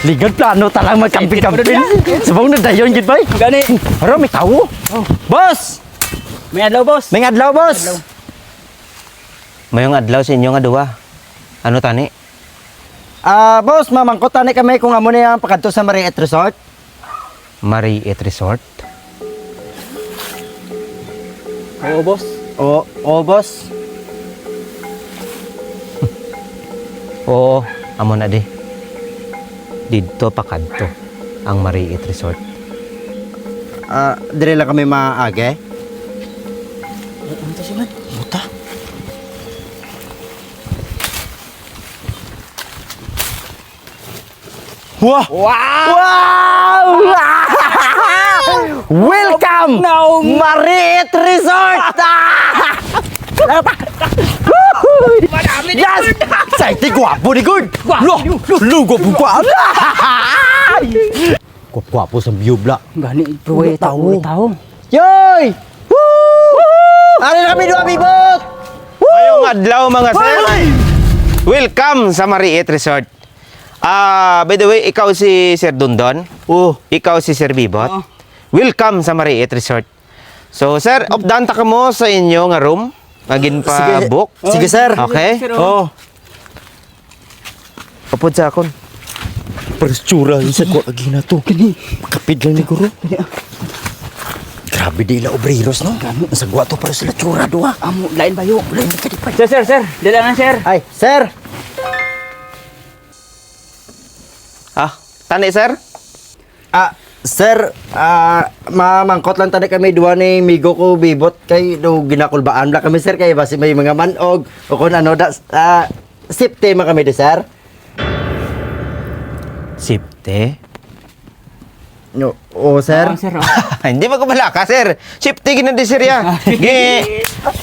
Ligod plano talang magkamping-kamping. Sabong na dayon gid bay. Gani. Haro may tawo. Boss. May adlaw, boss. May adlaw boss. Mayong adlaw sa inyo nga duwa. Ano tani? Boss, mamangkot tani kami kung amo na yung pakadto sa Mariet Resort. Mariet Resort? Oo, boss. Oo, boss. Oo, amo na di. Dito pakadto ang Mariet Resort. Dire lang kami maaage. Ano to siya, man? Buta. Wah! Wow! Welcome! No! Mariet Resort! Madami Yes! Saiti guwapo ni Good! Lugo po guwapo! Guwapo sa view bla. Gani, bro, tao. Yoy! Woo! Ano na kami dua bibot? Mayong adlaw mga sir. Welcome sa Mariet Resort. By the way, ikaw si Sir Dundon. Ikaw si Sir Bibot. Welcome sa Mariet Resort. So, sir, updanta ka mo sa inyo nga room. Magin pa Sige. book. Sige, sir. Okay? Oh. Kapod sa akon. Perstura sa ko agi na to. Kani kapid lang ni guro. Grabe di la obreros no. Sa gwa to para sila tsura duha. Amo, lain bayo. Lain ka di pa. Sir. Dala na, sir. Ay, sir. Tani, sir? Sir, mamangkot lang tani kami duha ni migo ko bibot kay do ginakulbaan la kami sir kay basi may mga manog o kun ano da safety man kami di sir. Sipte? No, sir. Sir. Hindi magkabala ka, sir. Sipte ginadi, sir, ya.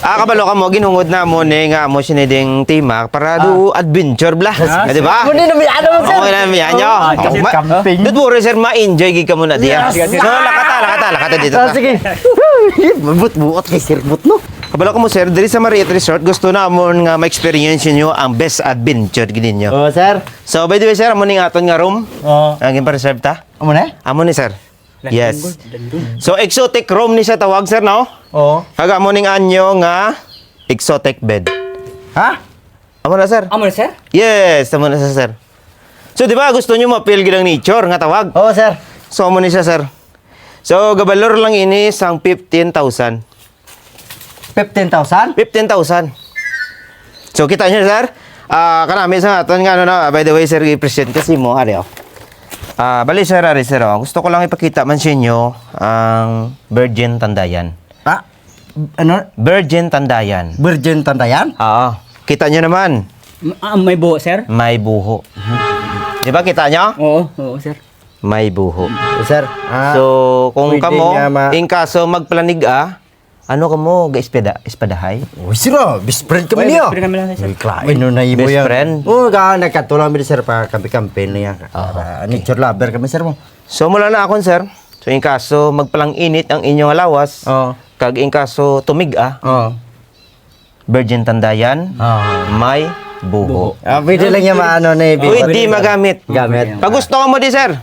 Kabalo ka mo, ginungod na mo ni nga mo siniding timak para do adventure bla. Di ba? Kunin na mi ano sir. Okay na miyan nyo. Kasi camping. Don't worry, sir. Ma-enjoy gig ka muna diya. Yes. So, lakata dito. Sige. Buot kay sir but no. Kabalo ka mo, sir. Diri sa Mariet Resort, gusto na mo nga ma-experience nyo ang best adventure ginin nyo. Sir. So, by the way, sir, amo ning aton nga room. Ang pa-reserve ta. Amo na? Amo ni, sir. Yes. So, exotic room ni siya tawag, sir, no? Haga mo ning anyo nga exotic bed. Ha? Amo na, sir? Amo na, sir? Yes, amo na siya, sir. So, di ba, gusto nyo ma-feel gid ang nature nga tawag? Sir. So, amo ni siya, sir. So, gabalor lang ini sang 15,000. 15,000? 15,000. So, kita nyo, sir? Kanami sa aton nga, ano na, by the way, sir, i-present kasi mo, ari, bali, sir, ari, sir, gusto ko lang ipakita man sa inyo ang Virgin Tandayan. Ano? Virgin Tandayan. Virgin Tandayan? Oo. Kita nyo naman, May buho, sir? may buho. Di ba, kita nyo? Oo, sir. May buho. Sir. So, kung pwede kamo, nga in kaso magplanig ano kamo, espadahay? Sir, best friend kami niyo. Pwede kami lang, sir. Klain no na imo Best yan. friend? Nagkatulong kami sir pa kampi-kampi niya. Nature lover kami sir mo. So, mula na akon, sir. So, in kaso magpalang init ang inyong alawas, kag in kaso tumig Virgin Tandayan, may buho. Pwede lang niya maano na Pwede magamit. Gamit. Pag gusto mo di, sir,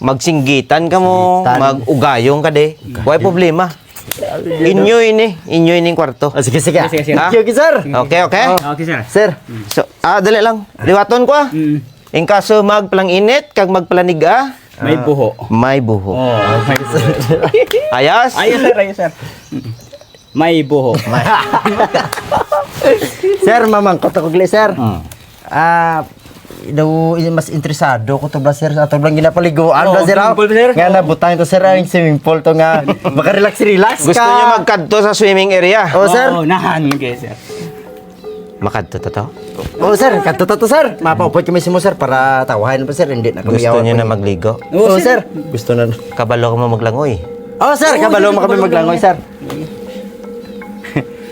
magsinggitan ka mo, Singgitan. mag-ugayong ka di. Huwag problema. Inyo ini kwarto. Sige. Sige. Thank you, sir. Okay. Okay, sir. Sir. So, dali lang. Liwaton ko In kaso magpalang init, kag magpalanig May buho. may buho. Ayos? Ayos, sir. May buho. Sir, mamangkot ako gali sir. Daw mas interesado ko to ba sir sa ato lang ginapaliguan ba sir? swimming pool, sir. Nga nabutang to sir ang swimming pool to nga maka-relax Gusto ka. niyo magkadto sa swimming area? Sir. Nahan, okay, sir. Makadto to? Sir, kanto to sir. Mapaupot kami si mo sir para tawahan pa sir, hindi na kami Gusto niyo na magligo? Sir. Gusto na. Kabalo ka mo maglangoy? Sir, kabalo mo kami maglangoy sir.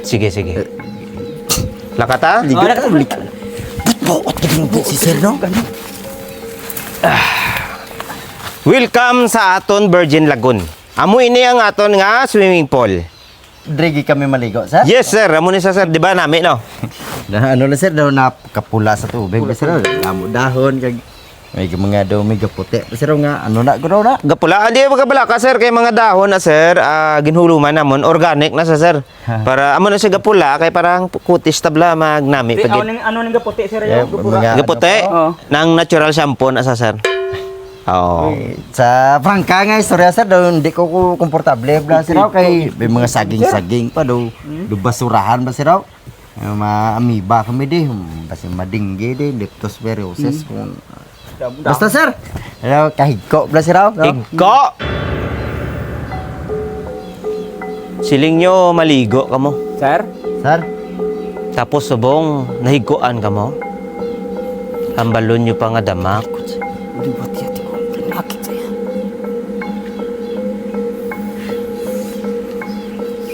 Sige. Lakata? Ligo ka ulit. Buot ka si sir no? Welcome sa aton Virgin Lagoon. Amo ini ang aton nga swimming pool. Drigi kami maligo sir. Yes, sir. Amo ni sa sir, di ba nami no? Na ano na sir, daw na kapula sa tubig ba sir? Damo dahon kag May mga daw may gaputi. Sir nga ano na guro na. Gapula, di magkabala ka sir kay mga dahon na sir, ginhuluman namon organic na sa sir. Para amo na siya gapula kay parang kutis tabla magnami Di, pagit. ano ning gaputi sir Yeah, yung gapura. mga- Gaputi Oo. nang natural shampoo na sa sir. Oo. Sa prangka nga istorya sir daw hindi ko komportable bla sir kay may mga saging-saging pa daw. Do basurahan ba sir? Amoeba kami di. Basta madingge di leptospirosis kung basta sir. Ano kahigko bla sir? Igko! Siling nyo maligo ka mo. Sir? Sir. Tapos subong nahiguan ka mo. Hambalon nyo pa nga damak.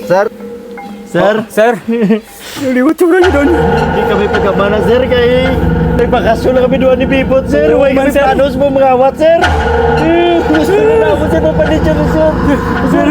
Sir. Sir. Sir. Liwat yung niyo doon. Hindi kami pagkamana sir kay nagbakasyon na kami doon ni Bibot sir. Oo, Huwag man, kami sir. panos mo mga awat sir. Gusto na ako sir mapalit siya sir. Sir.